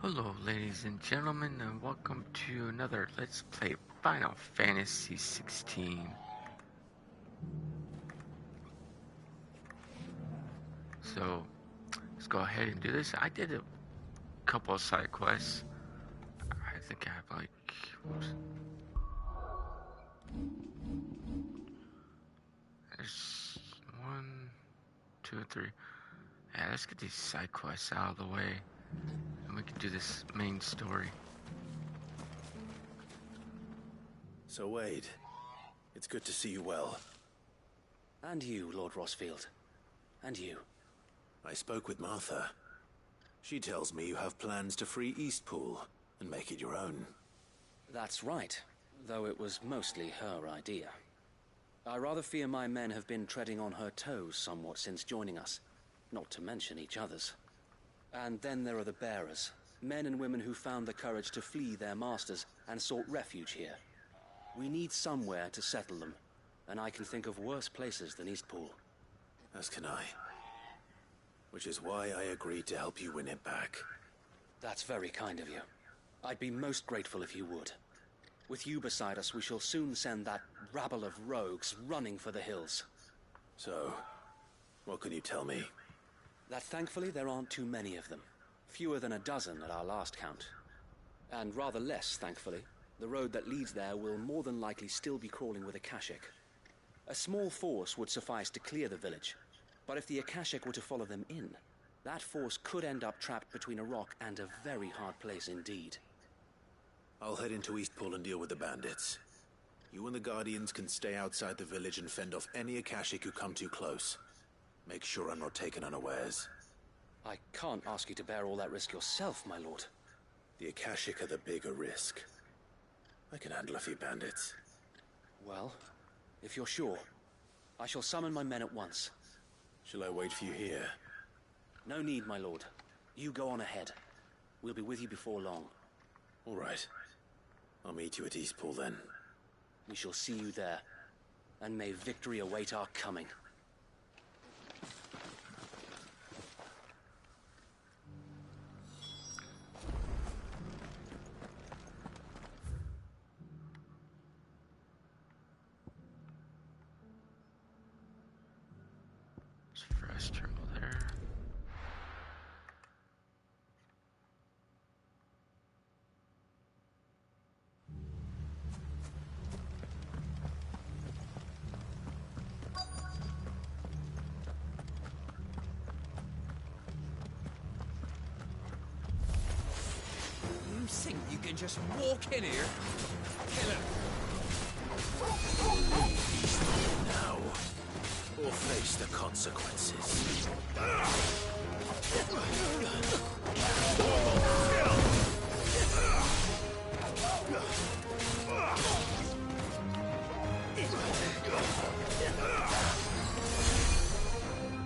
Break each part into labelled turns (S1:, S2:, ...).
S1: Hello ladies and gentlemen, and welcome to another Let's Play Final Fantasy 16. So, let's go ahead and do this. I did a couple of side quests. I think I have like... Oops. There's 1, 2, 3. Yeah, let's get these side quests out of the way. And we can do this main story.
S2: So Wade, it's good to see you well.
S3: And you, Lord Rossfield. And you.
S2: I spoke with Martha. She tells me you have plans to free Eastpool and make it your own.
S3: That's right, though it was mostly her idea. I rather fear my men have been treading on her toes somewhat since joining us, not to mention each other's. And then there are the bearers, men and women who found the courage to flee their masters and sought refuge here. We need somewhere to settle them, and I can think of worse places than Eastpool.
S2: As can I. Which is why I agreed to help you win it back.
S3: That's very kind of you. I'd be most grateful if you would. With you beside us, we shall soon send that rabble of rogues running for the hills.
S2: So, what can you tell me?
S3: That thankfully there aren't too many of them. Fewer than a dozen at our last count. And rather less, thankfully. The road that leads there will more than likely still be crawling with Akashic. A small force would suffice to clear the village. But if the Akashic were to follow them in, that force could end up trapped between a rock and a very hard place indeed.
S2: I'll head into Eastpool and deal with the bandits. You and the Guardians can stay outside the village and fend off any Akashic who come too close. Make sure I'm not taken unawares.
S3: I can't ask you to bear all that risk yourself, my lord.
S2: The Akashic are the bigger risk. I can handle a few bandits.
S3: Well, if you're sure, I shall summon my men at once.
S2: Shall I wait for you here?
S3: No need, my lord. You go on ahead. We'll be with you before long.
S2: All right. I'll meet you at Eastpool then.
S3: We shall see you there. And may victory await our coming.
S1: First terminal there.
S4: You think you can just walk in here? Kill him!
S2: Now, or face the consequences.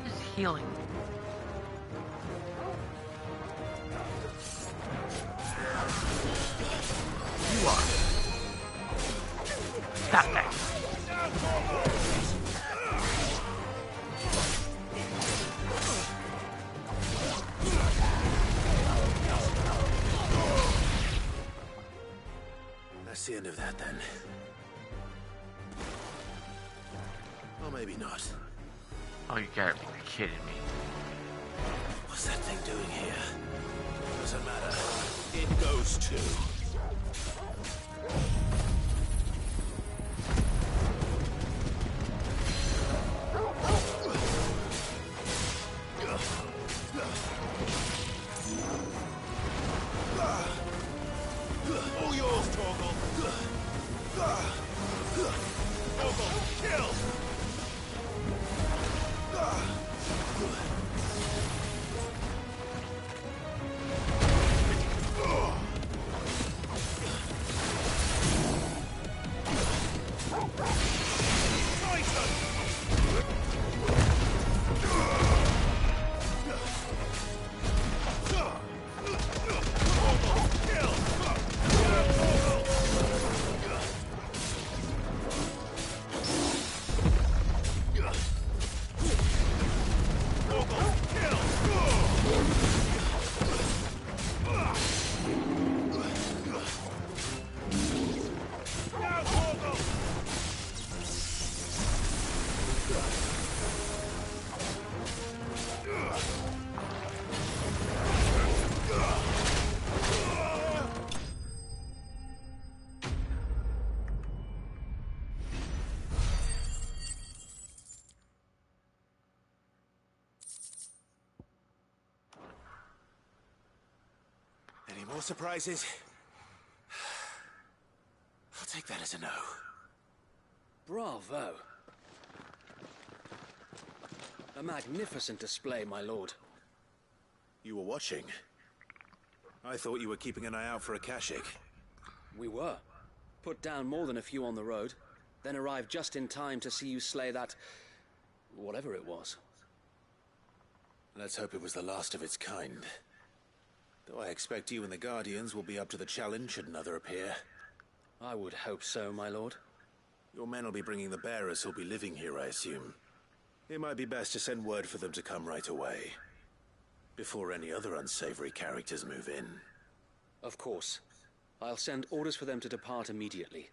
S1: Just healing. You are. Stop that.
S2: That's the end of that then. Or maybe not.
S1: Oh, you gotta be kidding me.
S2: What's that thing doing here? Doesn't matter. It goes too. All yours, Torgal. Torgal, kill! Any more surprises? I'll take that as a no.
S3: Bravo. A magnificent display, my lord.
S2: You were watching? I thought you were keeping an eye out for a Kashik.
S3: We were. Put down more than a few on the road, then arrived just in time to see you slay that... whatever it was.
S2: Let's hope it was the last of its kind. Though I expect you and the Guardians will be up to the challenge should another appear.
S3: I would hope so, my lord.
S2: Your men will be bringing the bearers who'll be living here, I assume. It might be best to send word for them to come right away, before any other unsavory characters move in.
S3: Of course. I'll send orders for them to depart immediately.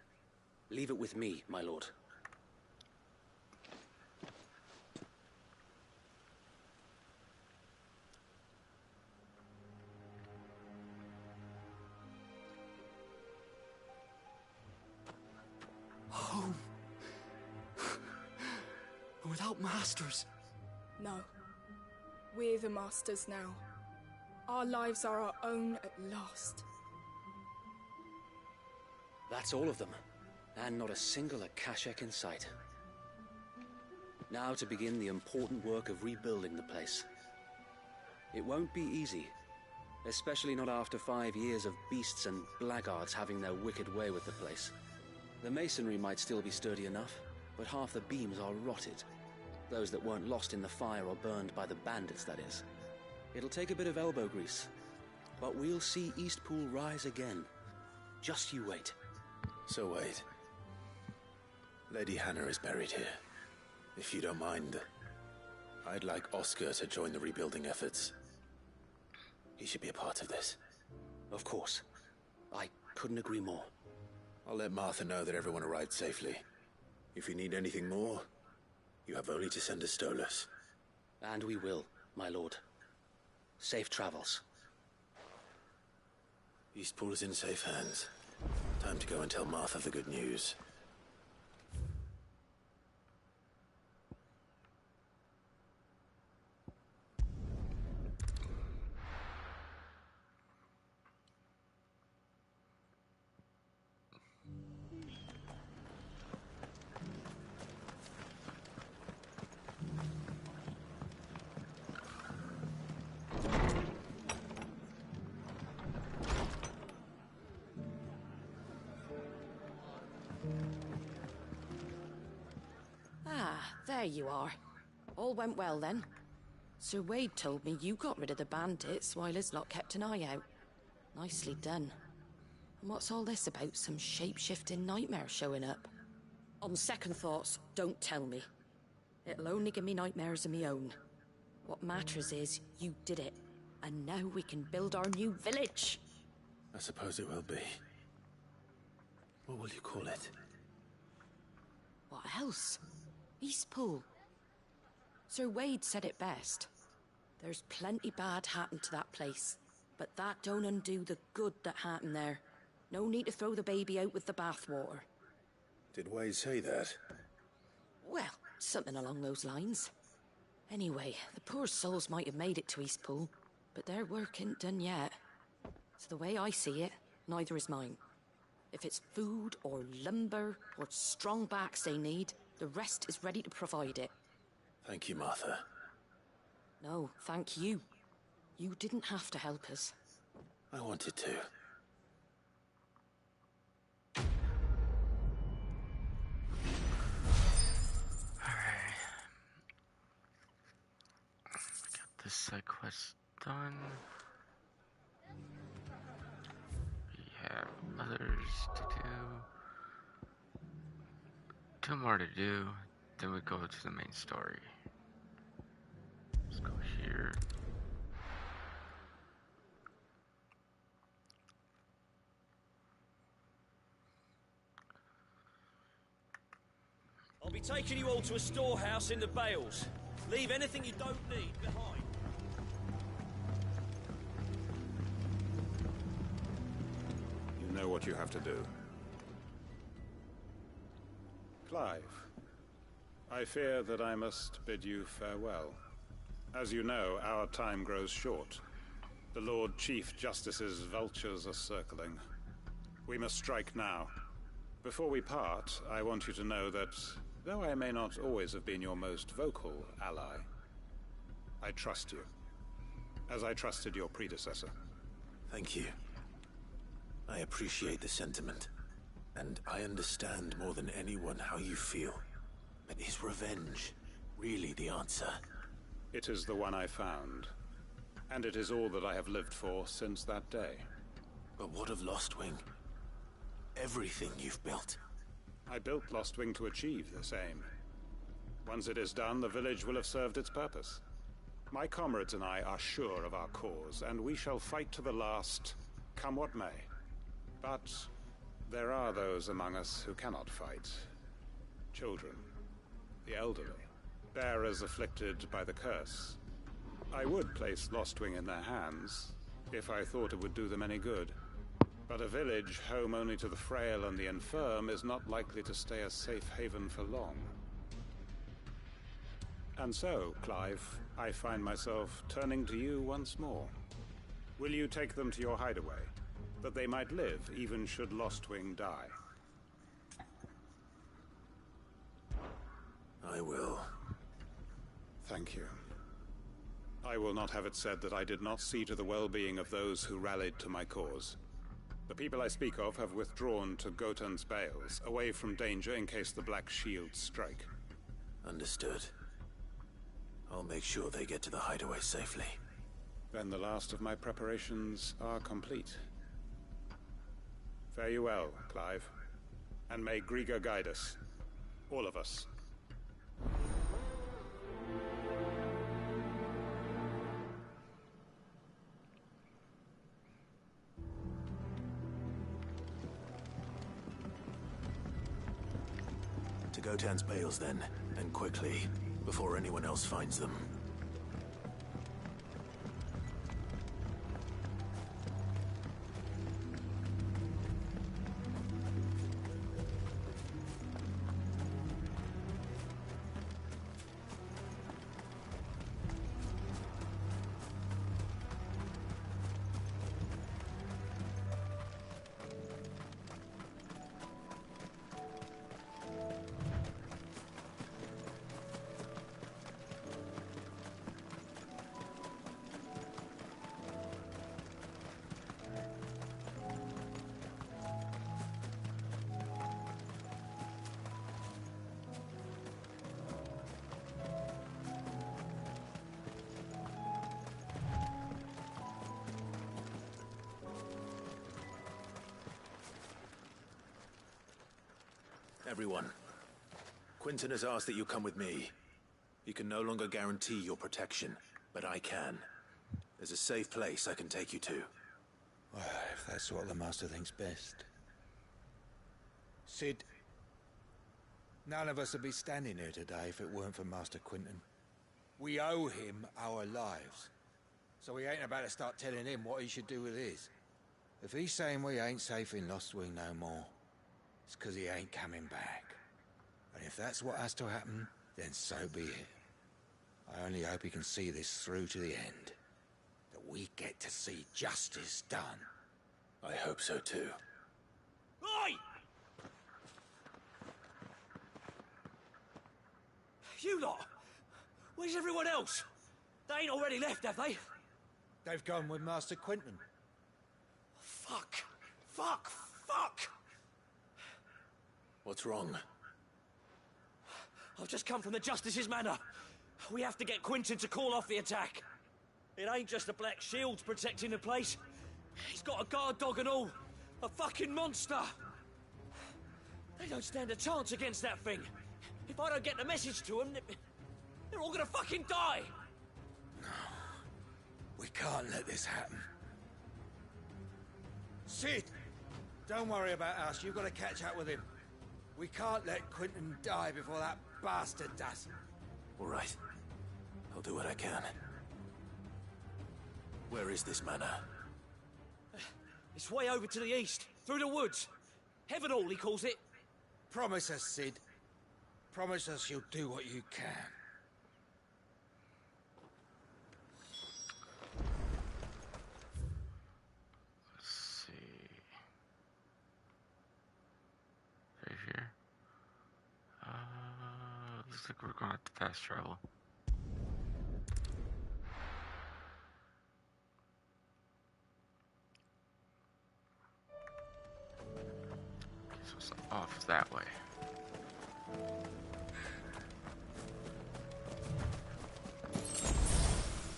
S3: Leave it with me, my lord.
S5: Home. Without masters.
S6: No. We're the masters now. Our lives are our own at last.
S3: That's all of them. And not a single Akashek in sight. Now to begin the important work of rebuilding the place. It won't be easy. Especially not after 5 years of beasts and blackguards having their wicked way with the place. The masonry might still be sturdy enough, but half the beams are rotted. Those that weren't lost in the fire or burned by the bandits, that is. It'll take a bit of elbow grease, but we'll see Eastpool rise again. Just you wait.
S2: So wait. Lady Hannah is buried here. If you don't mind, I'd like Oscar to join the rebuilding efforts. He should be a part of this.
S3: Of course. I couldn't agree more.
S2: I'll let Martha know that everyone arrived safely. If you need anything more, you have only to send a Stolas.
S3: And we will, my lord. Safe travels.
S2: Eastpool is in safe hands. Time to go and tell Martha the good news.
S7: There you are. All went well then. Sir Wade told me you got rid of the bandits while his lot kept an eye out. Nicely done. And what's all this about some shape-shifting nightmare showing up? On second thoughts, don't tell me. It'll only give me nightmares of me own. What matters is you did it. And now we can build our new village.
S2: I suppose it will be. What will you call it?
S7: What else? Eastpool. Sir Wade said it best. There's plenty bad happened to that place, but that don't undo the good that happened there. No need to throw the baby out with the bathwater.
S2: Did Wade say that?
S7: Well, something along those lines. Anyway, the poor souls might have made it to Eastpool, but their work ain't done yet. So the way I see it, neither is mine. If it's food or lumber or strong backs they need, the rest is ready to provide it.
S2: Thank you, Martha.
S7: No, thank you. You didn't have to help us.
S2: I wanted to.
S1: Alright. Got this side quest done. We have others to do. 2 more to do, then we go to the main story. Let's go here.
S3: I'll be
S8: be taking you all to a storehouse in the Bales. Leave anything you don't need behind.
S9: You know what you have to do. Clive, I fear that I must bid you farewell. As you know, our time grows short. The Lord Chief Justice's vultures are circling. We must strike now. Before we part, I want you to know that, though I may not always have been your most vocal ally, I trust you, as I trusted your predecessor.
S2: Thank you. I appreciate the sentiment, and I understand more than anyone how you feel. But is revenge really the answer?
S9: It is the one I found, and it is all that I have lived for since that day.
S2: But what of Lostwing? Everything you've built.
S9: I built Lostwing to achieve this aim. Once it is done, the village will have served its purpose. My comrades and I are sure of our cause, and we shall fight to the last, come what may. But there are those among us who cannot fight. Children, the elderly, bearers afflicted by the curse. I would place Lostwing in their hands, if I thought it would do them any good. But a village home only to the frail and the infirm is not likely to stay a safe haven for long. And so, Clive, I find myself turning to you once more. Will you take them to your hideaway, that they might live even should Lostwing die?
S2: I will.
S9: Thank you. I will not have it said that I did not see to the well-being of those who rallied to my cause. The people I speak of have withdrawn to Gotan's Bales, away from danger in case the Black Shields strike.
S2: Understood. I'll make sure they get to the hideaway safely.
S9: Then the last of my preparations are complete. Fare you well, Clive. And may Griga guide us. All of us.
S2: To Gotan's Bales then, and quickly, before anyone else finds them. Everyone, Quinton has asked that you come with me. He can no longer guarantee your protection, but I can. There's a safe place I can take you to.
S10: Well, if that's what the Master thinks best. Sid, none of us would be standing here today if it weren't for Master Quinton. We owe him our lives. So we ain't about to start telling him what he should do with his. If he's saying we ain't safe in Lostwing no more, it's 'cause he ain't coming back. And if that's what has to happen, then so be it. I only hope he can see this through to the end. That we get to see justice done.
S2: I hope so too.
S8: Oi! You lot! Where's everyone else? They ain't already left, have they?
S10: They've gone with Master Quinton.
S8: Fuck! Fuck! Fuck!
S2: What's wrong?
S8: I've just come from the Justice's manor. We have to get Quinton to call off the attack. It ain't just the Black Shields protecting the place. He's got a guard dog and all. A fucking monster. They don't stand a chance against that thing. If I don't get the message to them, they're all gonna fucking die.
S10: No. We can't let this happen. Sid! Don't worry about us. You've got to catch up with him. We can't let Quinton die before that bastard does.
S2: All right. I'll do what I can. Where is this manor?
S8: It's way over to the east, through the woods. Heaven Hall, he calls it.
S10: Promise us, Sid. Promise us you'll do what you can.
S1: Let's see. Right here. Looks like we're going to have to fast travel. So it's off that way.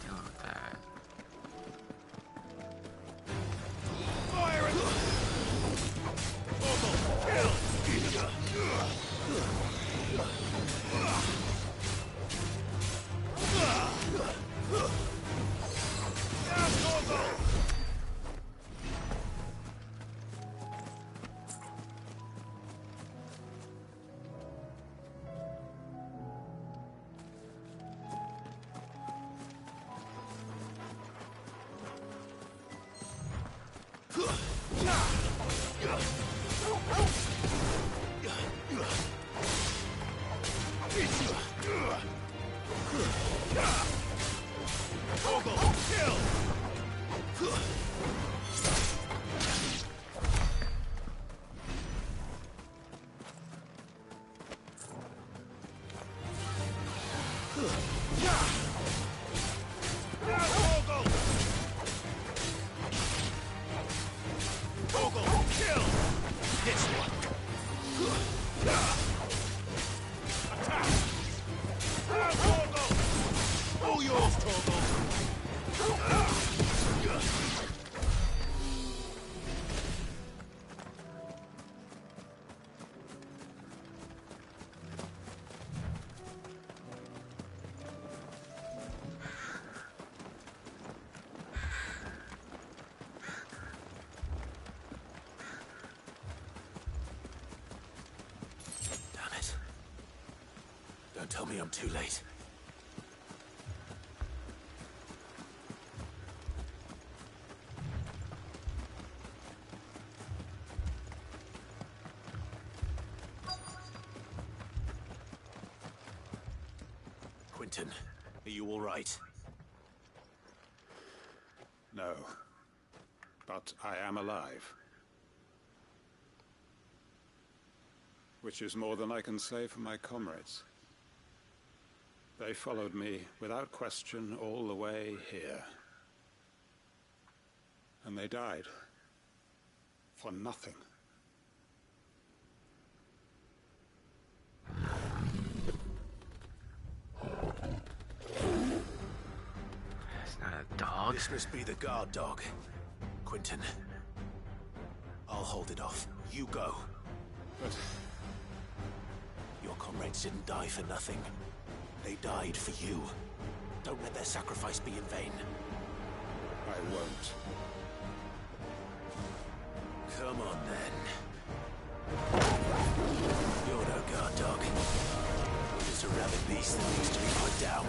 S1: Dealing with that.
S2: Don't tell me I'm too late. Quentin, are you all right?
S9: No. But I am alive. Which is more than I can say for my comrades. They followed me without question all the way here. And they died. For nothing.
S1: It's not a dog.
S2: This must be the guard dog. Quentin. I'll hold it off. You go.
S9: But
S2: your comrades didn't die for nothing. They died for you. Don't let their sacrifice be in vain.
S9: I won't.
S2: Come on, then. You're no guard dog. You're just a rabid beast that needs to be put down.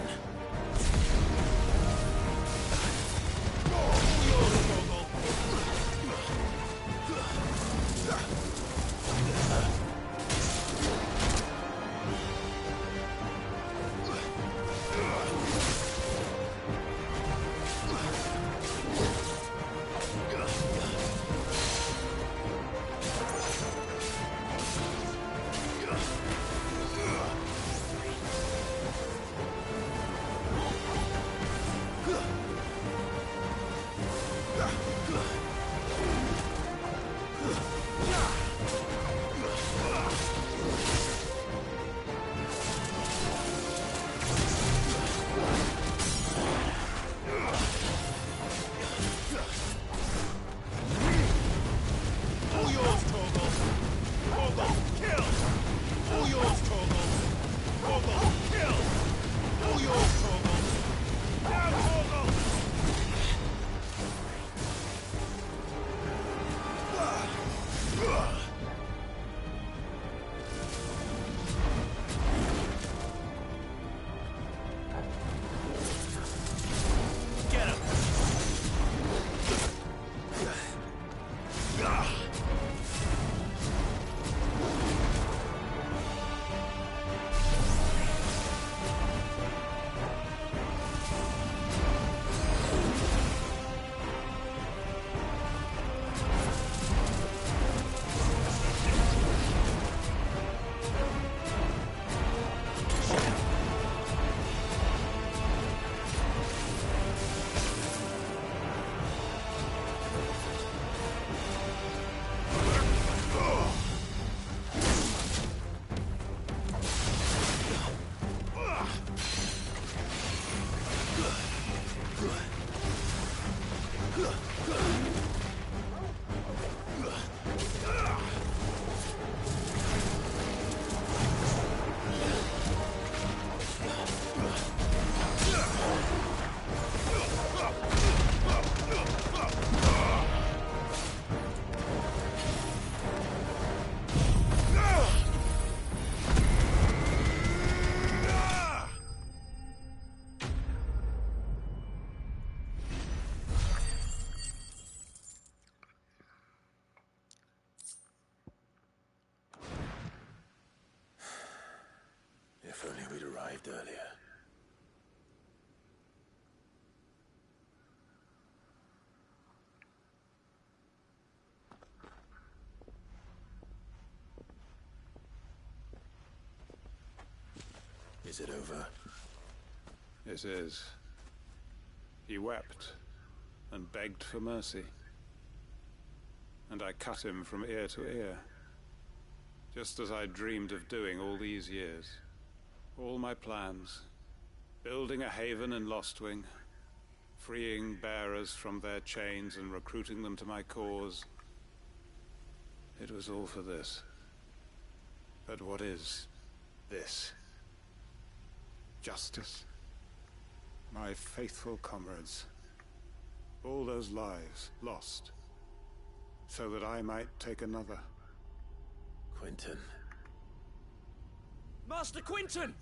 S2: Is it over?
S9: It is. He wept and begged for mercy. And I cut him from ear to ear. Just as I dreamed of doing all these years. All my plans. Building a haven in Lostwing. Freeing bearers from their chains and recruiting them to my cause. It was all for this. But what is this? Justice? My faithful comrades. All those lives lost. So that I might take another.
S2: Quentin.
S8: Master Quentin!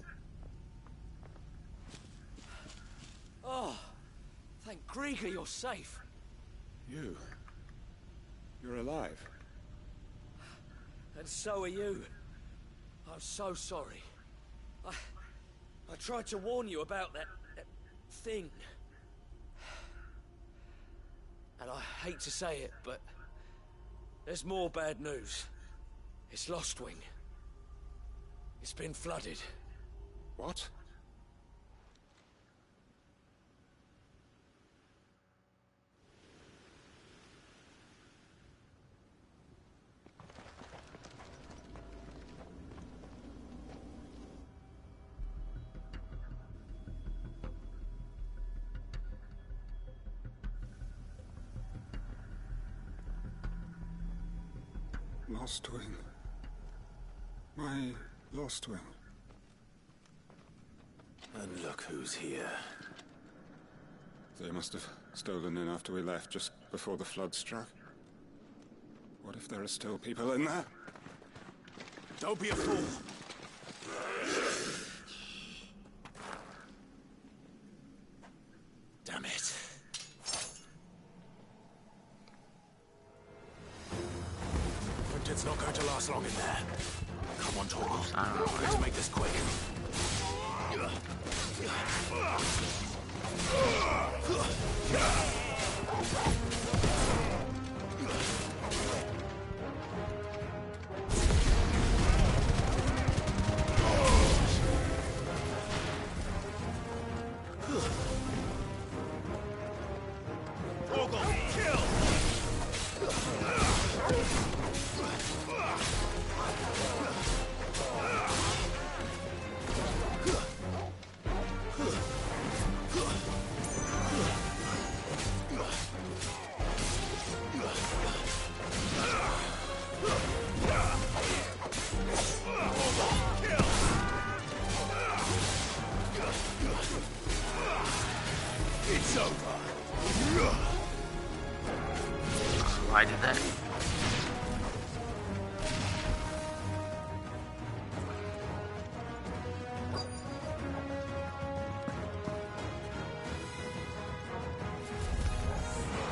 S8: Oh, thank Grieger you're safe.
S9: You're alive.
S8: And so are you. I'm so sorry. I tried to warn you about that thing. And I hate to say it, but there's more bad news. It's Lostwing. It's been flooded.
S9: What? Lostwing. My Lostwing.
S2: And look who's here.
S9: They must have stolen in after we left, just before the flood struck. What if there are still people in there?
S2: Don't be a fool! Damn it. Quentin's not going to last long in there. Come on, Torgal. Let's make this quick.
S1: Why did that?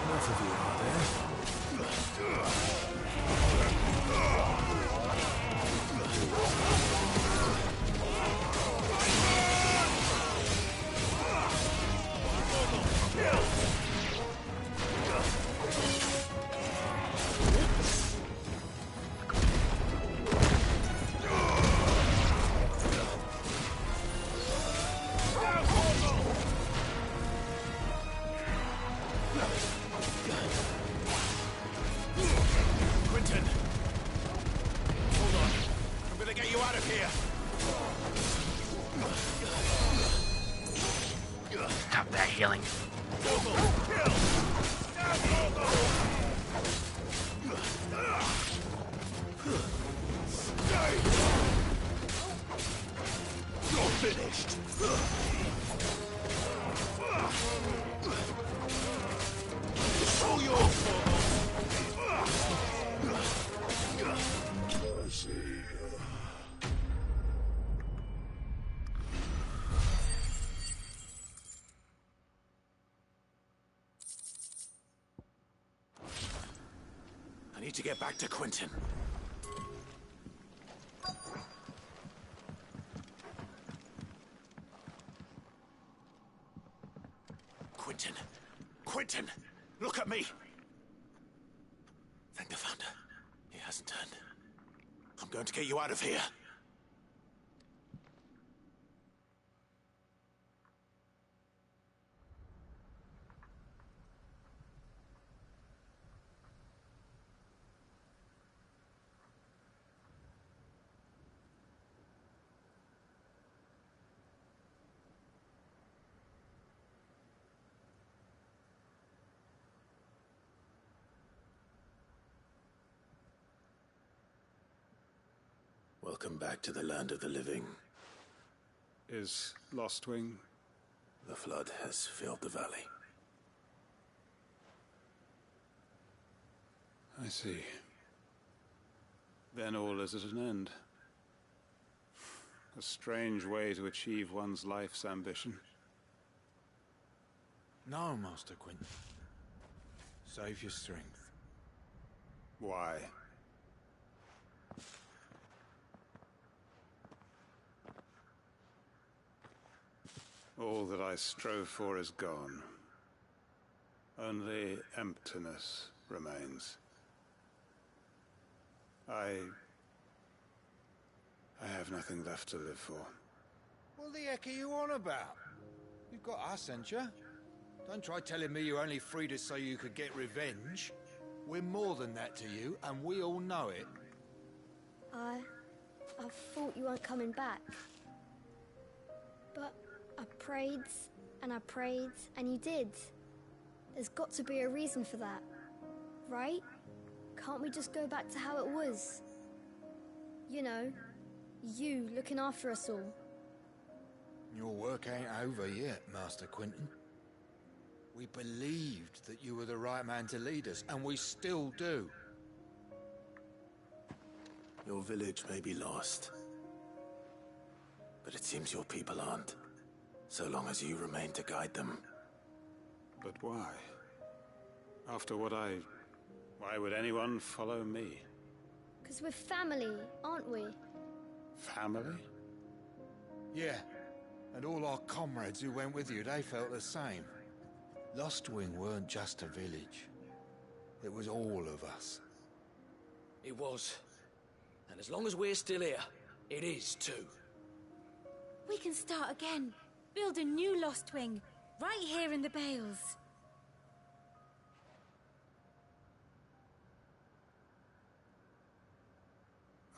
S2: Enough of you out there. Quentin! Hold on. I'm gonna get you out of here!
S1: Stop that healing.
S2: You're finished! It's all your fault! I need to get back to Quentin. Quentin! Quentin! Look at me! Thank the Founder. He hasn't turned. I'm going to get you out of here. Welcome back to the land of the living.
S9: Is Lostwing?
S2: The flood has filled the valley.
S9: I see. Then all is at an end. A strange way to achieve one's life's ambition.
S10: No, Master Quinton. Save your strength.
S9: Why? All that I strove for is gone. Only emptiness remains. I have nothing left to live for.
S10: What the heck are you on about? You've got us, ain't you? Don't try telling me you only freed us so you could get revenge. We're more than that to you, and we all know it.
S11: I thought you weren't coming back. But I prayed, and you did. There's got to be a reason for that, right? Can't we just go back to how it was? You know, you looking after us all.
S10: Your work ain't over yet, Master Quinton. We believed that you were the right man to lead us, and we still do.
S2: Your village may be lost, but it seems your people aren't, so long as you remain to guide them.
S9: But why? After what why would anyone follow me?
S11: 'Cause we're family, aren't we?
S9: Family?
S10: Yeah, and all our comrades who went with you, they felt the same. Lostwing weren't just a village. It was all of us.
S8: It was. And as long as we're still here, it is too.
S12: We can start again. Build a new Lostwing, right here in the Bales.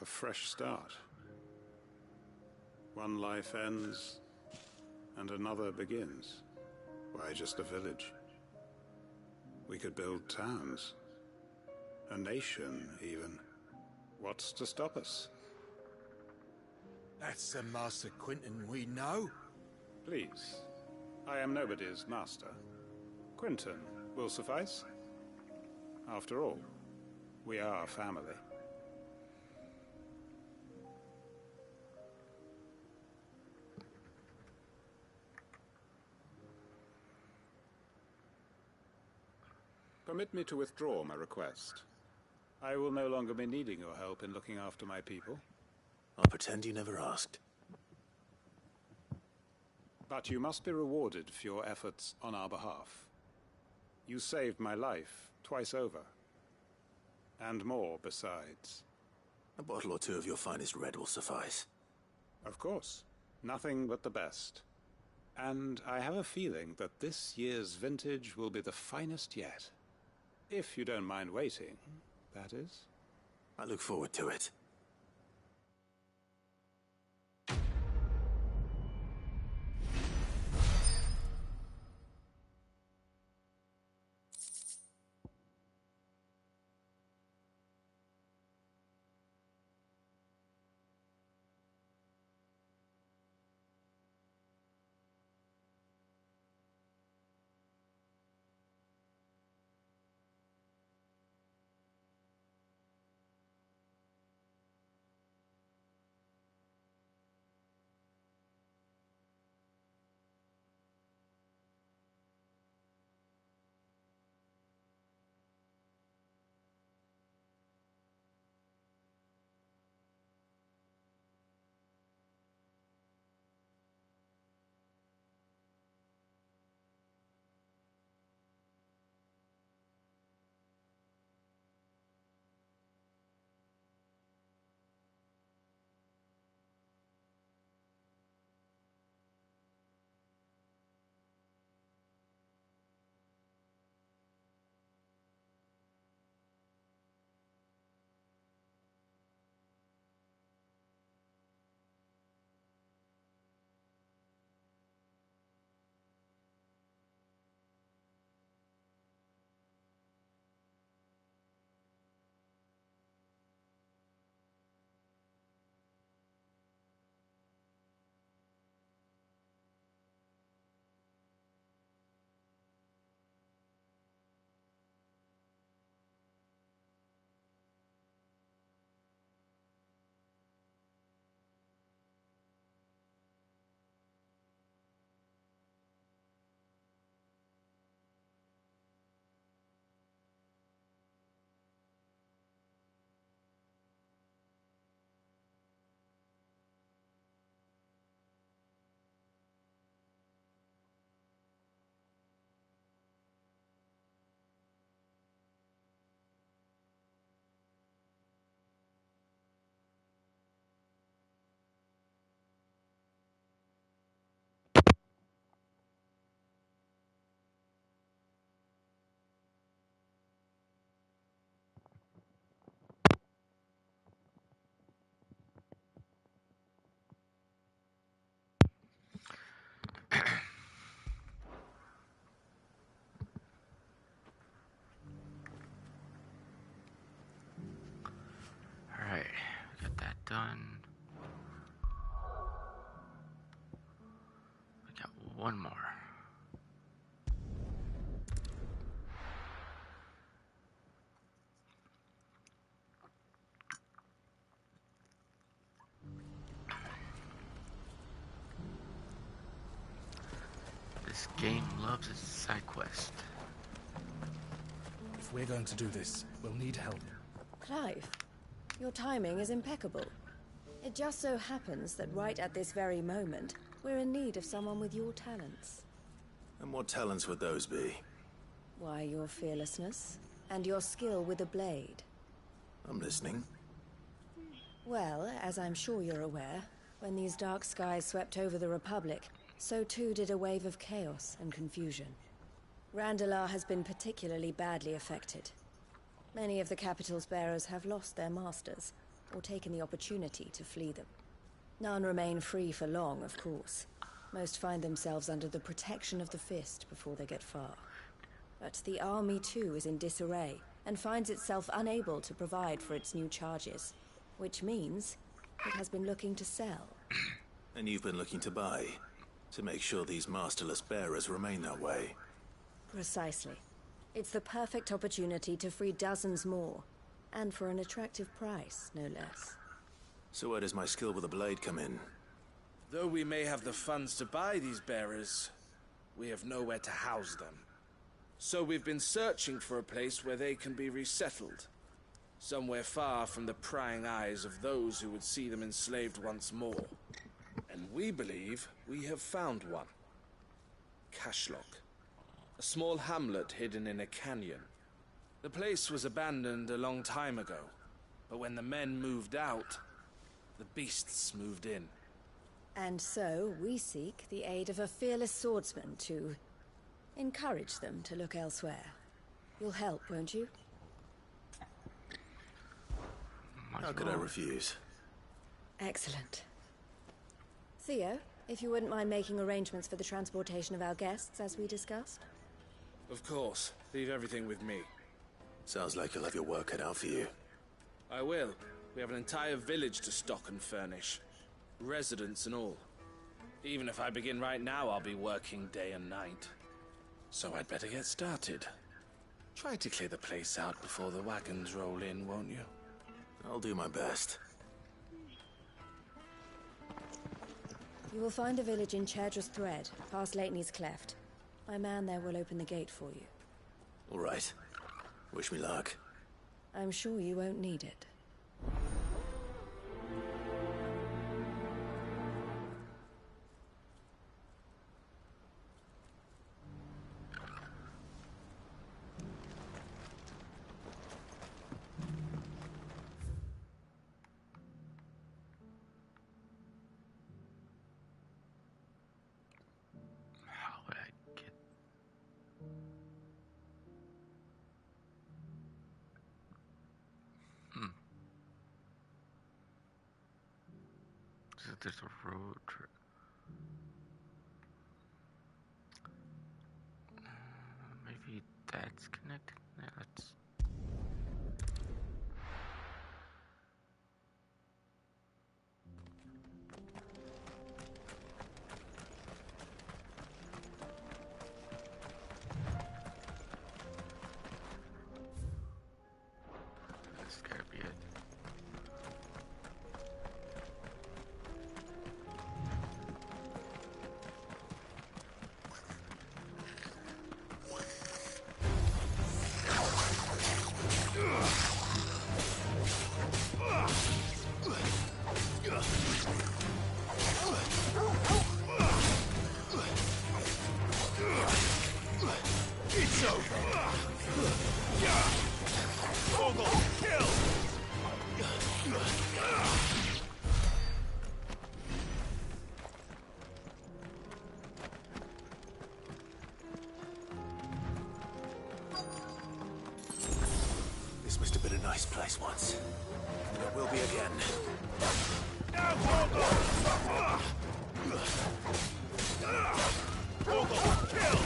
S9: A fresh start. One life ends, and another begins. Why just a village? We could build towns. A nation, even. What's to stop us?
S10: That's the Master Quinton we know.
S9: Please. I am nobody's master. Quinton will suffice. After all, we are family. Permit me to withdraw my request. I will no longer be needing your help in looking after my people.
S2: I'll pretend you never asked.
S9: But you must be rewarded for your efforts on our behalf. You saved my life twice over. And more besides.
S2: A bottle or two of your finest red will suffice.
S9: Of course. Nothing but the best. And I have a feeling that this year's vintage will be the finest yet. If you don't mind waiting, that is.
S2: I look forward to it.
S1: This game loves its side quest.
S13: If we're going to do this, we'll need help.
S7: Clive, your timing is impeccable. It just so happens that right at this very moment, we're in need of someone with your talents.
S2: And what talents would those be?
S7: Why, your fearlessness, and your skill with a blade.
S2: I'm listening.
S7: Well, as I'm sure you're aware, when these dark skies swept over the Republic, so too did a wave of chaos and confusion. Randalar has been particularly badly affected. Many of the capital's bearers have lost their masters, or taken the opportunity to flee them. None remain free for long, of course. Most find themselves under the protection of the Fist before they get far. But the army too is in disarray, and finds itself unable to provide for its new charges. Which means it has been looking to sell.
S2: And you've been looking to buy, to make sure these masterless bearers remain that way.
S7: Precisely. It's the perfect opportunity to free dozens more, and for an attractive price, no less.
S2: So where does my skill with a blade come in?
S14: Though we may have the funds to buy these bearers, we have nowhere to house them. So we've been searching for a place where they can be resettled. Somewhere far from the prying eyes of those who would see them enslaved once more. And we believe we have found one. Cashlock. A small hamlet hidden in a canyon. The place was abandoned a long time ago, but when the men moved out, the beasts moved in.
S7: And so we seek the aid of a fearless swordsman to encourage them to look elsewhere. You'll help, won't you?
S2: How could I refuse?
S7: Excellent. Theo, if you wouldn't mind making arrangements for the transportation of our guests, as we discussed.
S14: Of course. Leave everything with me.
S2: Sounds like you'll have your work cut out for you.
S14: I will. We have an entire village to stock and furnish. Residents and all. Even if I begin right now, I'll be working day and night. So I'd better get started. Try to clear the place out before the wagons roll in, won't you?
S2: I'll do my best.
S7: You will find a village in Chadra's Thread, past Lateney's Cleft. My man there will open the gate for you.
S2: All right. Wish me luck.
S7: I'm sure you won't need it.
S1: There's a road trip. Maybe that's connected. Yeah, let's. That's gotta be it.
S15: It's over! Vogel, kill!
S2: This must have been a nice place once. And it will be again.
S15: Now, Vogel! Vogel, kill!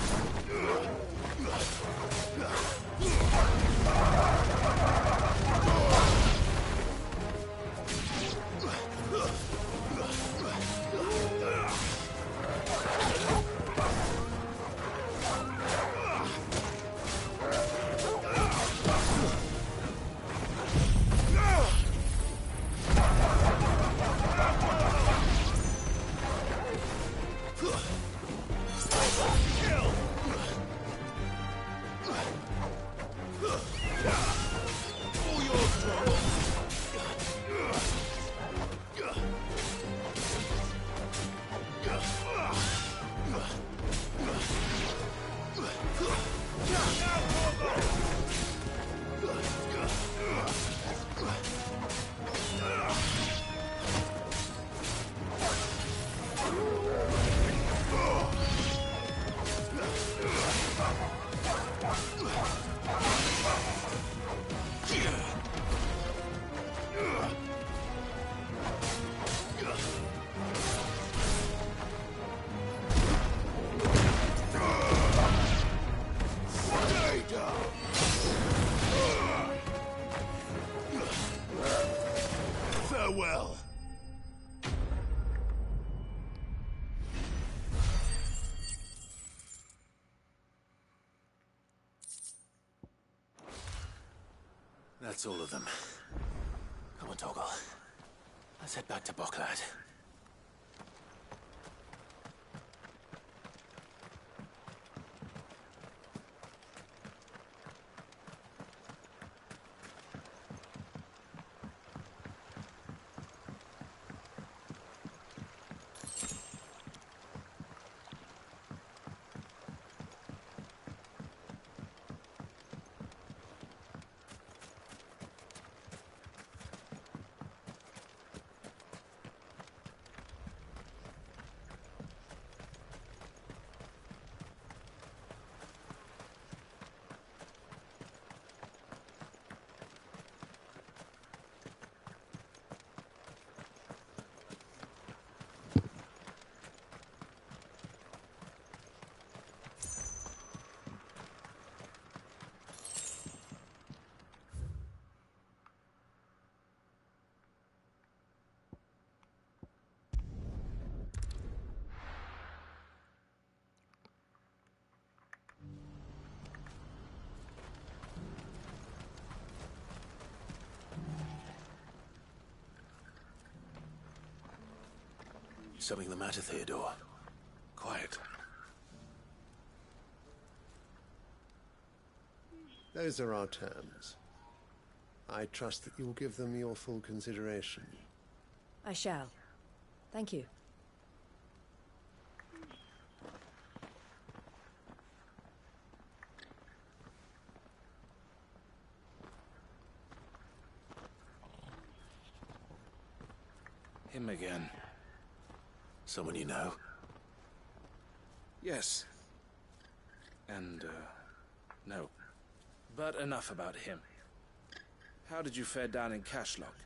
S2: That's all of them. Come on, Torgal. Let's head back to Boklad. Something the matter, Theodore? Quiet.
S16: Those are our terms. I trust that you'll give them your full consideration.
S17: I shall. Thank you.
S14: Him again.
S2: Someone you know?
S14: Yes. And, no. But enough about him. How did you fare down in Cashlock?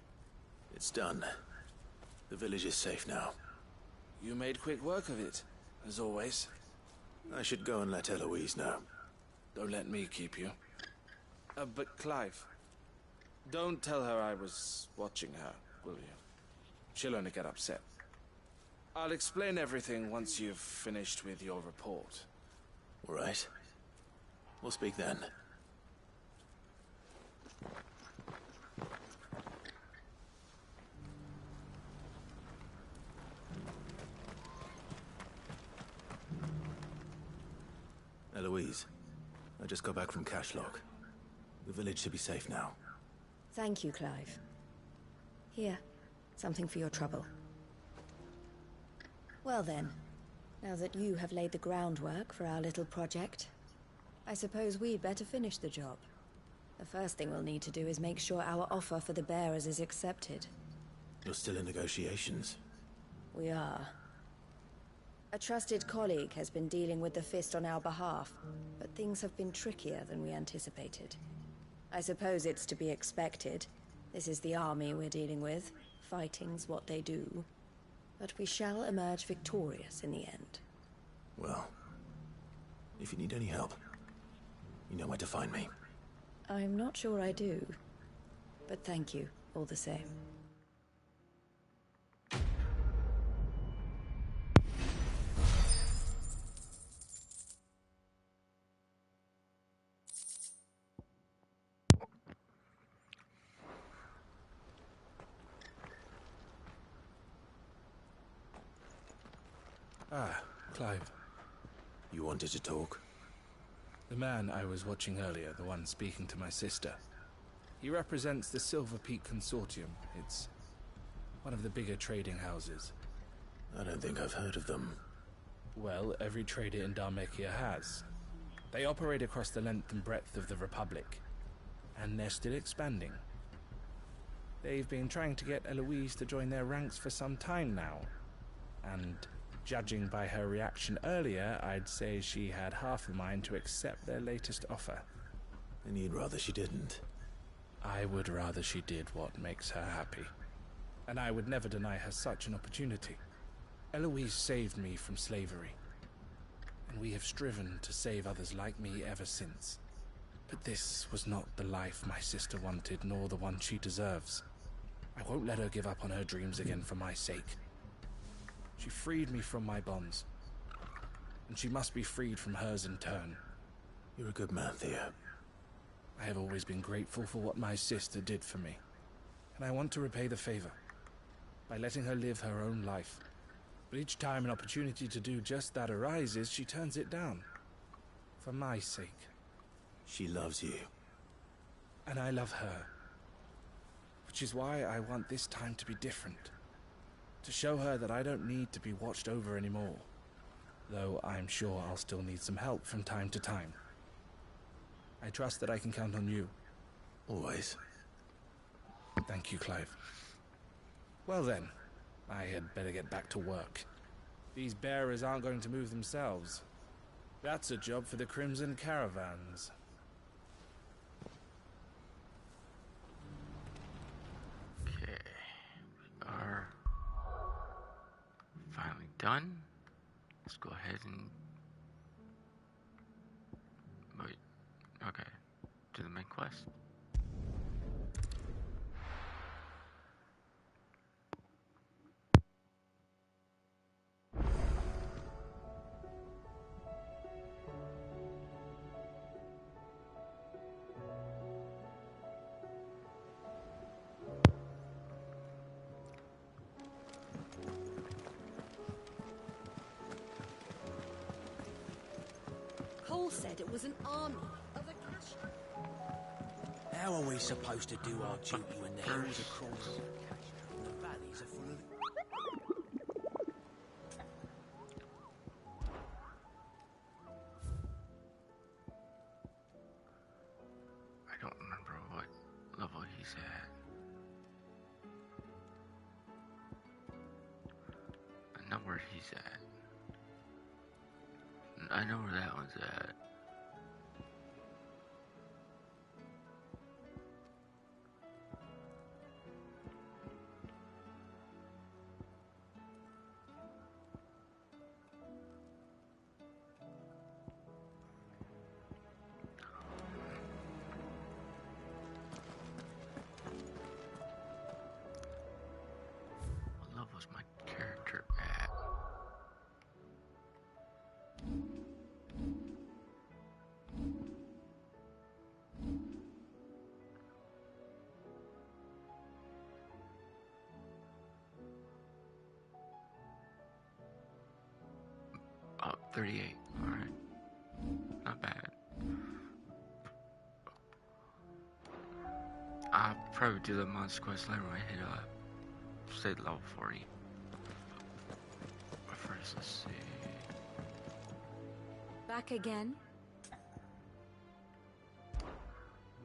S2: It's done. The village is safe now.
S14: You made quick work of it, as always.
S2: I should go and let Eloise know.
S14: Don't let me keep you. But Clive, don't tell her I was watching her, will you? She'll only get upset. I'll explain everything once you've finished with your report.
S2: All right. We'll speak then. Eloise, I just got back from Cashlock. The village should be safe now.
S17: Thank you, Clive. Here, something for your trouble. Well then, now that you have laid the groundwork for our little project, I suppose we'd better finish the job. The first thing we'll need to do is make sure our offer for the bearers is accepted.
S2: You're still in negotiations?
S17: We are. A trusted colleague has been dealing with the Fist on our behalf, but things have been trickier than we anticipated. I suppose it's to be expected. This is the army we're dealing with. Fighting's what they do. But we shall emerge victorious in the end.
S2: Well, if you need any help, you know where to find me.
S17: I'm not sure I do. But thank you, all the same.
S13: Ah, Clive.
S2: You wanted to talk?
S13: The man I was watching earlier, the one speaking to my sister. He represents the Silver Peak Consortium. It's one of the bigger trading houses.
S2: I don't think I've heard of them.
S13: Well, every trader in Dharmekia has. They operate across the length and breadth of the Republic. And they're still expanding. They've been trying to get Eloise to join their ranks for some time now. And judging by her reaction earlier, I'd say she had half a mind to accept their latest offer.
S2: And you'd rather she didn't?
S13: I would rather she did what makes her happy. And I would never deny her such an opportunity. Eloise saved me from slavery. And we have striven to save others like me ever since. But this was not the life my sister wanted, nor the one she deserves. I won't let her give up on her dreams again for my sake. She freed me from my bonds, and she must be freed from hers in turn.
S2: You're a good man, Theo.
S13: I have always been grateful for what my sister did for me, and I want to repay the favor by letting her live her own life. But each time an opportunity to do just that arises, she turns it down. For my sake.
S2: She loves you.
S13: And I love her. Which is why I want this time to be different. To show her that I don't need to be watched over anymore. Though I'm sure I'll still need some help from time to time. I trust that I can count on you.
S2: Always.
S13: Thank you, Clive. Well then, I had better get back to work. These bearers aren't going to move themselves. That's a job for the Crimson Caravans.
S1: Okay, we are finally done. Let's go ahead and wait. Okay, do the main quest.
S12: Cole said it was an army of a cash.
S8: How are we supposed to do our duty when the hills are crossed and the valleys are full of...
S1: I don't remember what level he's at. I know where he's at. I know where that one's at. What level's my character at? Oh, 38. Alright. Not bad. I'll probably do the monster quest later when I hit say level 40. But first, let's see.
S12: Back again?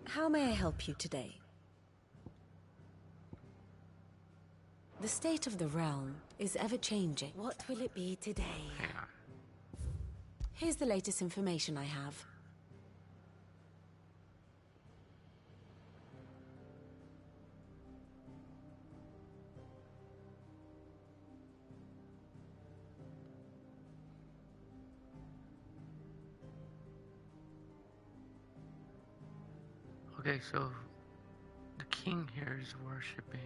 S17: How may I help you today?
S7: The state of the realm is ever-changing.
S12: What will it be today?
S1: Hang on.
S7: Here's the latest information I have.
S1: Okay, so the king here is worshipping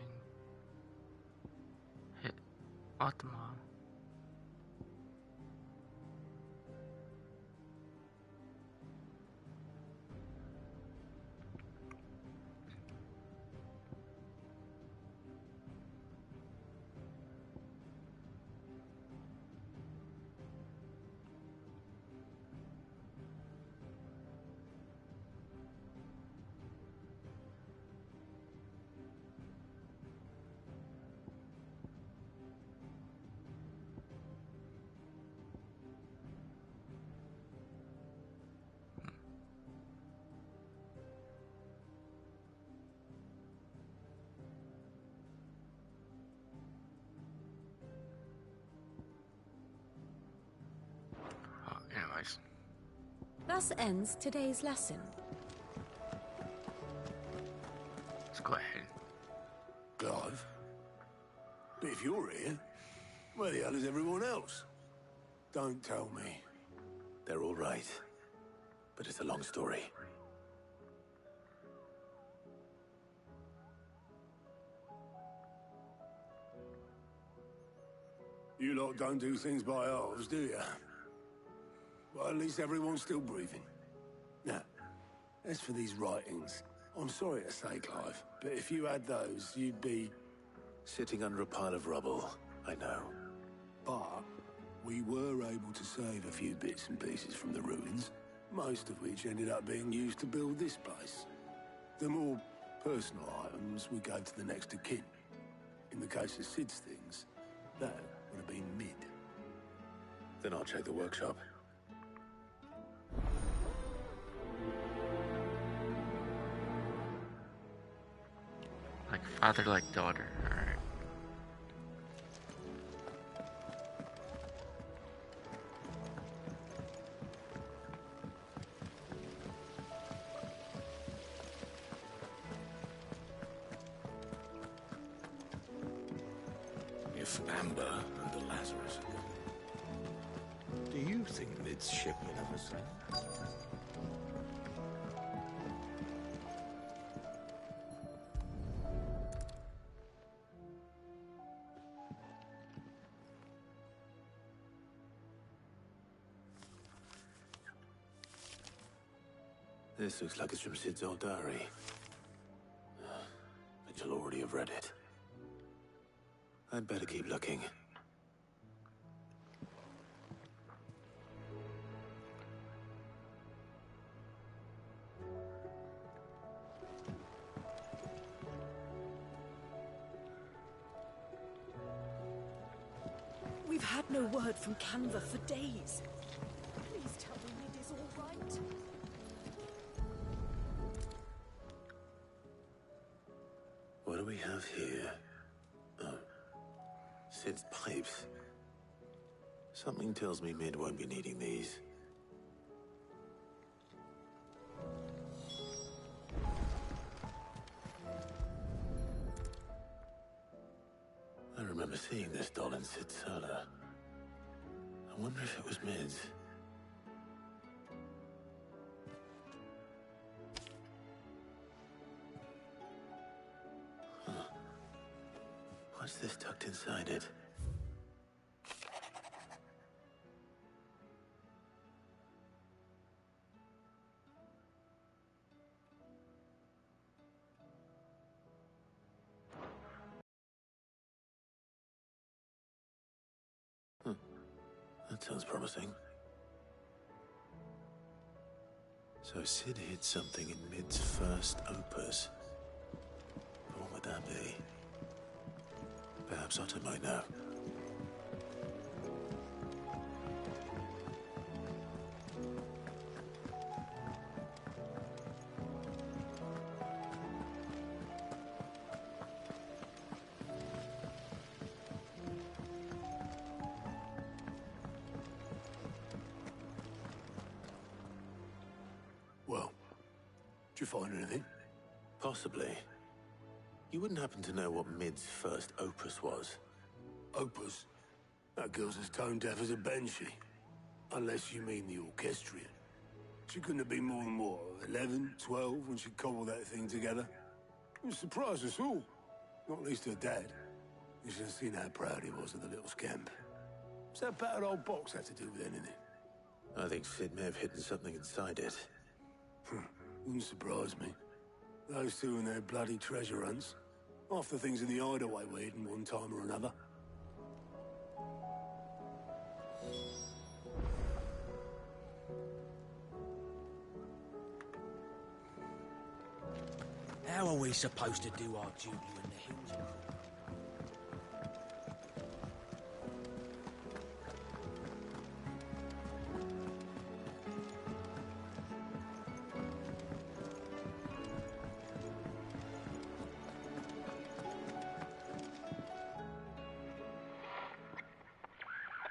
S1: Ottoman. Anyways.
S7: Thus ends today's lesson.
S1: Let's go ahead.
S15: Clive? But if you're here, where the hell is everyone else? Don't tell me.
S2: They're all right. But it's a long story.
S15: You lot don't do things by halves, do you? Well, at least everyone's still breathing. Now, As for these writings, I'm sorry to say, Clive, but if you had those, you'd be...
S2: Sitting under a pile of rubble, I know.
S15: But we were able to save a few bits and pieces from the ruins, most of which ended up being used to build this place. The more personal items we gave to the next of kin. In the case of Sid's things, that would have been Mid.
S2: Then I'll check the workshop.
S1: Like father, like daughter. Alright.
S15: If Amber and the Lazarus are gone, do you think Mid's ship will ever sail?
S2: This looks like it's from Sid's old diary. But you'll already have read it. I'd better keep looking.
S18: We've had no word from Canva for days. Please tell me Mid is all right.
S2: What do we have here? Oh. Sid's pipes. Something tells me Mid won't be needing these. I remember seeing this doll in Sid's cellar. I wonder if it was Mid's. Huh. What's this tucked inside it? That sounds promising. So Sid hid something in Mid's first opus. But what would that be? Perhaps Otto might know.
S15: Well, did you find anything?
S2: Possibly. You wouldn't happen to know what Mid's first opus was?
S15: Opus? That girl's as tone deaf as a banshee. Unless you mean the orchestrion. She couldn't have been more than, what, 11, 12 when she cobbled that thing together? It surprised us all. Not least her dad. You should have seen how proud he was of the little scamp. What's that battered old box had to do with anything?
S2: I think Sid may have hidden something inside it.
S15: Wouldn't surprise me. Those two and their bloody treasure hunts. Half the things in the hideaway were hidden one time or another.
S8: How are we supposed to do our duty in the hills?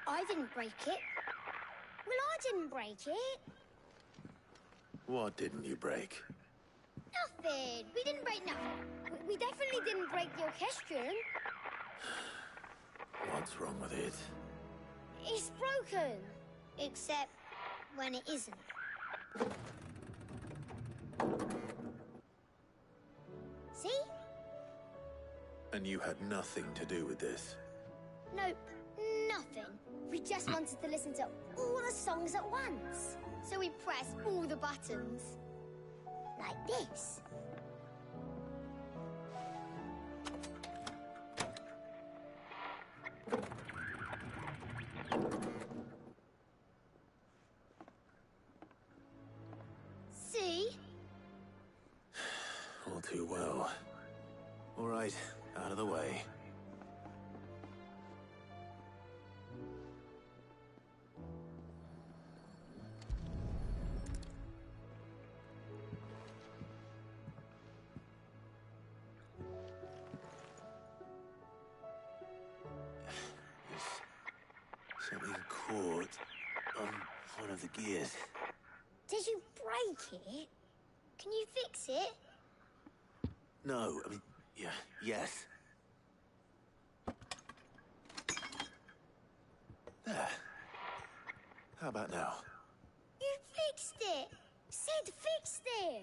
S11: I didn't break it. Well, I didn't break it.
S2: What didn't you break?
S11: Nothing. We didn't break nothing. We definitely didn't break the orchestrion.
S2: What's wrong with it?
S11: It's broken. Except when it isn't. See?
S2: And you had nothing to do with this?
S11: Nope. Nothing. We just wanted to listen to all the songs at once. So we pressed all the buttons.
S19: like this. See?
S2: All too well. All right, out of the way. Something caught on one of the gears.
S19: Did you break it? Can you fix it?
S2: No, I mean, yeah, yes. There. How about now?
S19: You fixed it! Sid fixed it!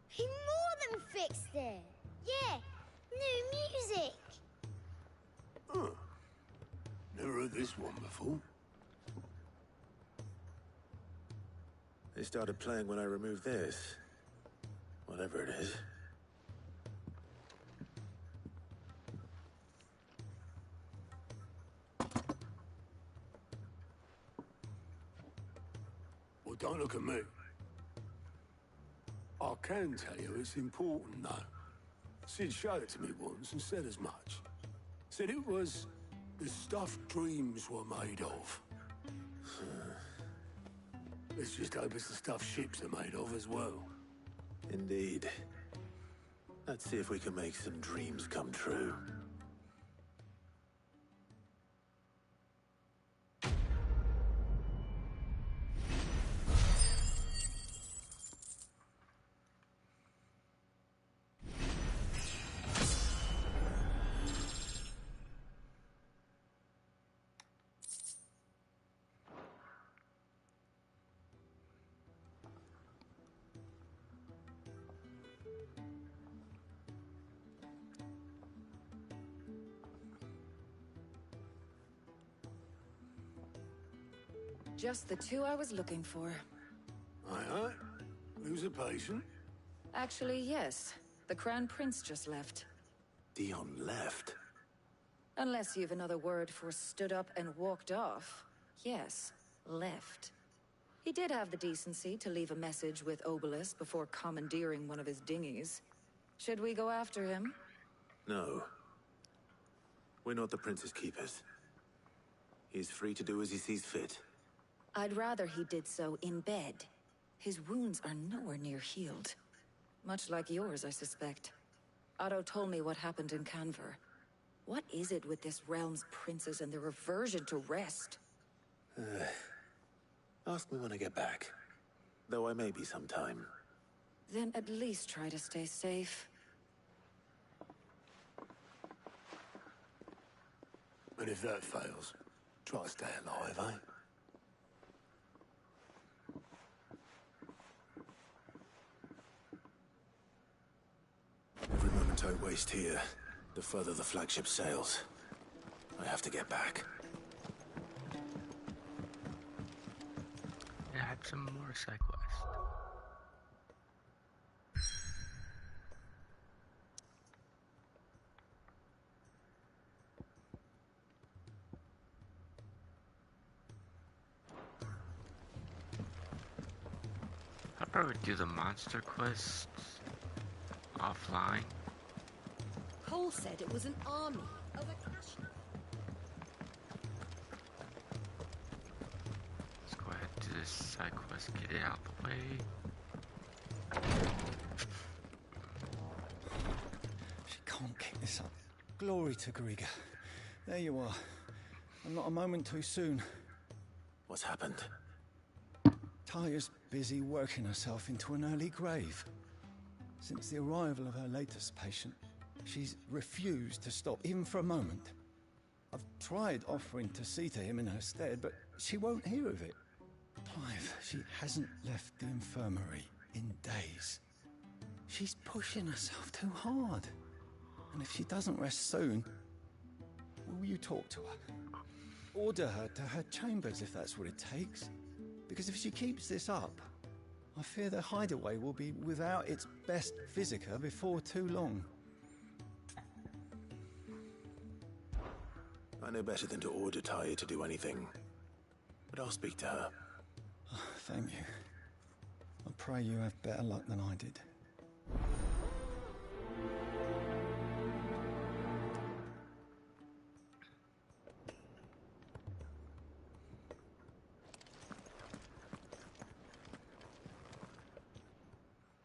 S19: He more than fixed it! Yeah, new music!
S15: Huh. Never heard this one before.
S2: They started playing when I removed this. Whatever it is.
S15: Well, don't look at me. I can tell you it's important, though. Sid showed it to me once and said as much. Said it was the stuff dreams were made of. Let's just hope it's the stuff ships are made of as well.
S2: Indeed. Let's see if we can make some dreams come true.
S17: Just the two I was looking for.
S15: Aye. Who's a patient?
S17: Actually, yes. The Crown Prince just left.
S2: Dion left?
S17: Unless you've another word for stood up and walked off. Yes, left. He did have the decency to leave a message with Obelisk before commandeering one of his dinghies. Should we go after him?
S2: No. We're not the Prince's keepers. He's free to do as he sees fit.
S17: I'd rather he did so in bed. His wounds are nowhere near healed. Much like yours, I suspect. Otto told me what happened in Canver. What is it with this realm's princes and their aversion to rest?
S2: Ask me when I get back. Though I may be sometime.
S17: Then at least try to stay safe.
S15: And if that fails, try to stay alive, eh?
S2: Every moment I waste here, the further the flagship sails. I have to get back.
S1: I had some more side quests. I'd probably do the monster quests offline.
S18: Cole said it was an army of a cash.
S1: Let's go ahead and do this side quest, get it out the way.
S5: She can't keep this up. Glory to Griga. There you are. And not a moment too soon.
S2: What's happened?
S5: Talia's busy working herself into an early grave. Since the arrival of her latest patient, she's refused to stop, even for a moment. I've tried offering to see to him in her stead, but she won't hear of it. Clive, she hasn't left the infirmary in days. She's pushing herself too hard. And if she doesn't rest soon, will you talk to her? Order her to her chambers if that's what it takes. Because if she keeps this up, I fear the hideaway will be without its best visitor before too long.
S2: I know better than to order Talia to do anything, but I'll speak to her.
S5: Thank you. I pray you have better luck than I did.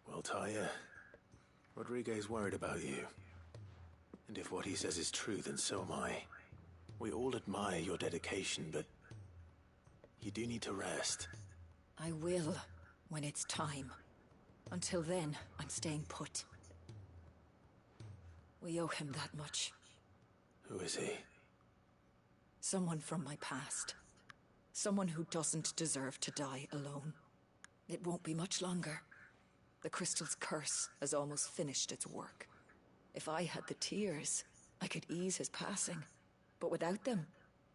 S2: Well, Talia, Rodriguez worried about you. And if what he says is true, then so am I. We all admire your dedication, but you do need to rest.
S18: I will, when it's time. Until then, I'm staying put. We owe him that much.
S2: Who is he?
S18: Someone from my past. Someone who doesn't deserve to die alone. It won't be much longer. The crystal's curse has almost finished its work. If I had the tears, I could ease his passing. But without them,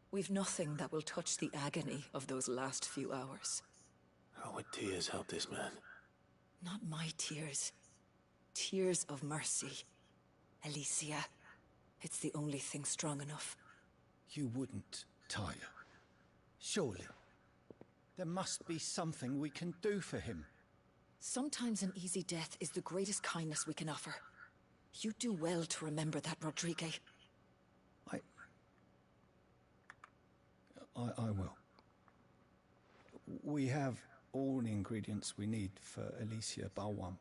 S18: we've nothing that will touch the agony of those last few hours.
S2: How would tears help this man?
S18: Not my tears. Tears of mercy. Alicia, it's the only thing strong enough.
S5: You wouldn't, Talia. Surely. There must be something we can do for him.
S18: Sometimes an easy death is the greatest kindness we can offer. You do well to remember that, Rodriguez.
S5: I will. We have all the ingredients we need for Alicia Balwam.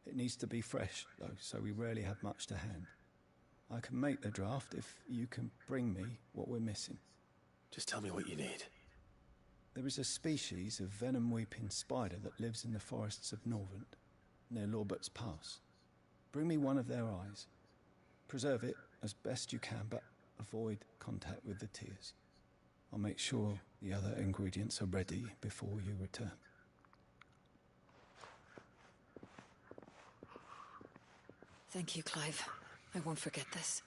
S5: It needs to be fresh, though, so we rarely have much to hand. I can make the draft if you can bring me what we're missing.
S2: Just tell me what you need.
S5: There is a species of venom-weeping spider that lives in the forests of Norvent, near Lorbert's Pass. Bring me one of their eyes. Preserve it as best you can, but avoid contact with the tears. I'll make sure the other ingredients are ready before you return.
S18: Thank you, Clive. I won't forget this.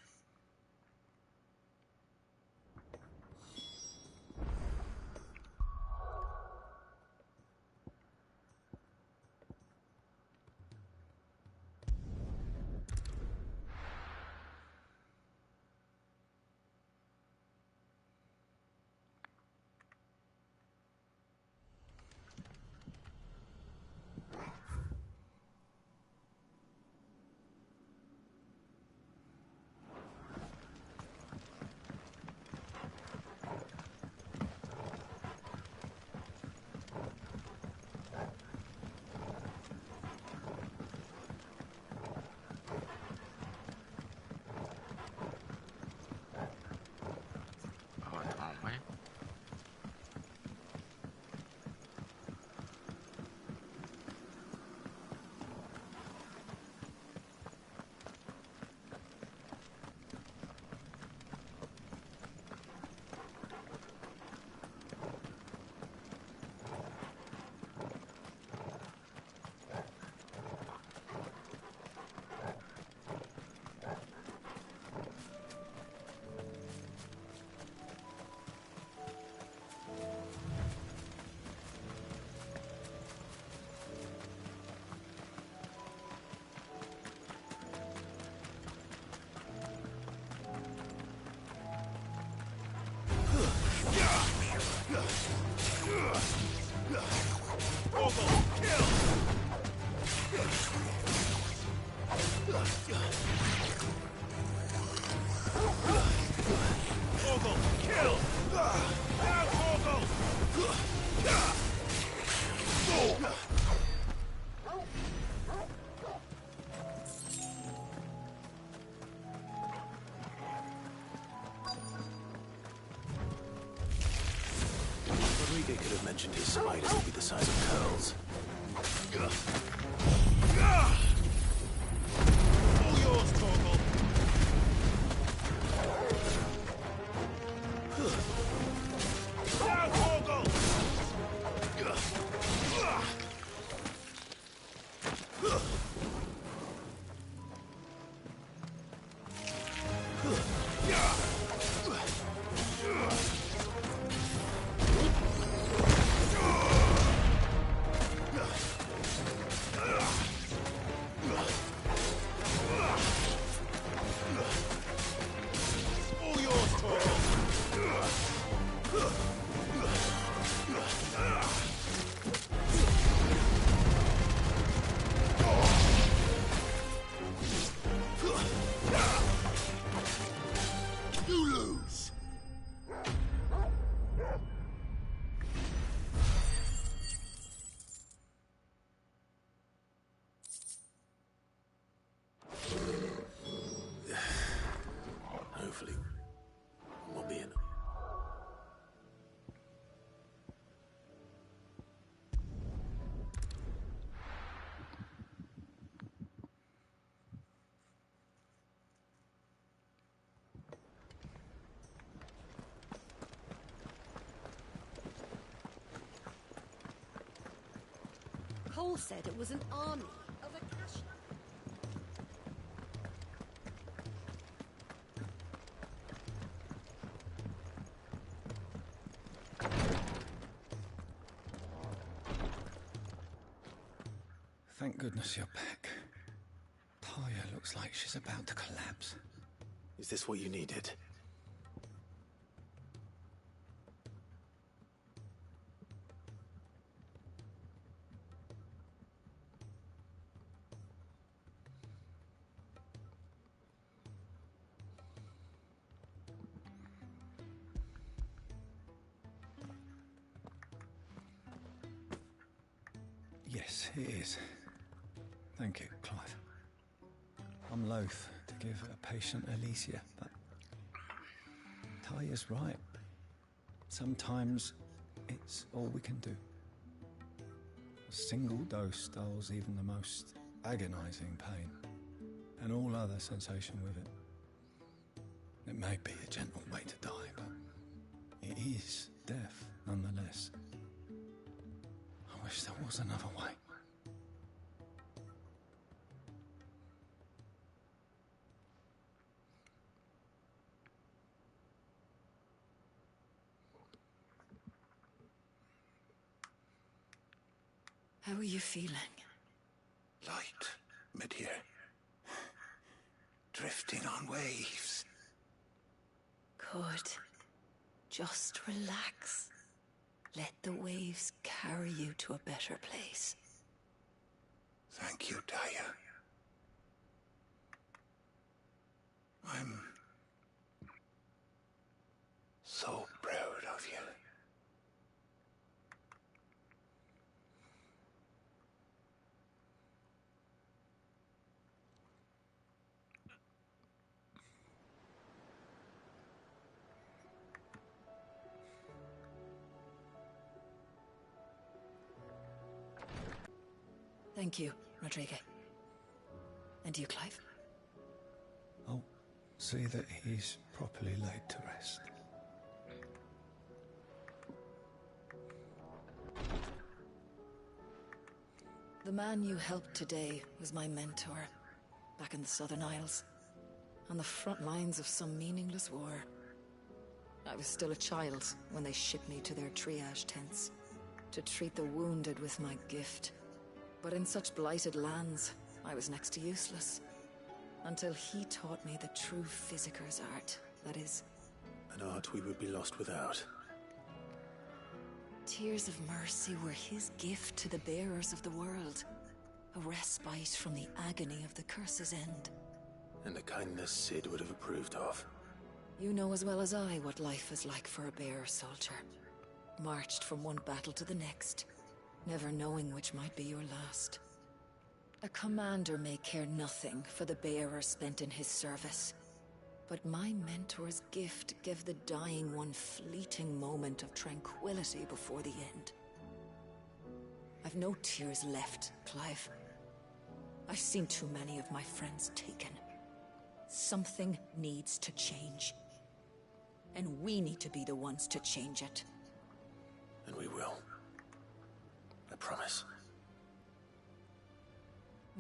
S2: Rodriguez could have mentioned his spiders would be the size of curls.
S4: All yours, Torgal. Now, Torgal!
S20: Cole said it was an army of Acacia.
S5: Thank goodness you're back. Talia looks like she's about to collapse.
S2: Is this what you needed?
S5: Yes, it is. Thank you, Clive. I'm loath to give a patient Alicia, but Talia's right. Sometimes it's all we can do. A single dose dulls even the most agonizing pain, and all other sensation with it. It may be a gentle way to die, but it is death nonetheless. I wish there was another way.
S18: How are you feeling?
S10: Light, mid-here. Drifting on waves.
S18: Good. Just relax. Let the waves carry you to a better place.
S10: Thank you, Talia. I'm so proud of you.
S18: Thank you, Rodrigo. And you, Clive?
S5: I'll see that he's properly laid to rest.
S18: The man you helped today was my mentor, back in the Southern Isles, on the front lines of some meaningless war. I was still a child when they shipped me to their triage tents, to treat the wounded with my gift. But in such blighted lands, I was next to useless. Until he taught me the true physicker's art, that is.
S2: An art we would be lost without.
S18: Tears of mercy were his gift to the bearers of the world. A respite from the agony of the curse's end.
S2: And a kindness Sid would have approved of.
S18: You know as well as I what life is like for a bearer soldier. Marched from one battle to the next, never knowing which might be your last. A commander may care nothing for the bearer spent in his service. But my mentor's gift gave the dying one fleeting moment of tranquility before the end. I've no tears left, Clive. I've seen too many of my friends taken. Something needs to change. And we need to be the ones to change it.
S2: And we will. I promise.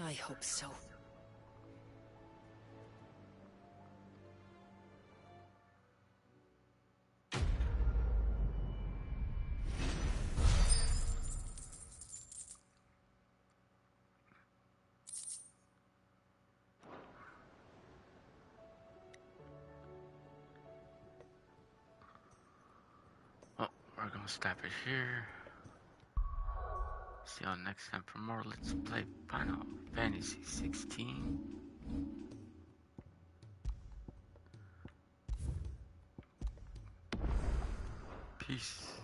S18: I hope so.
S1: Well, we're gonna stop it here. See y'all next time for more Let's Play Final Fantasy 16. Peace.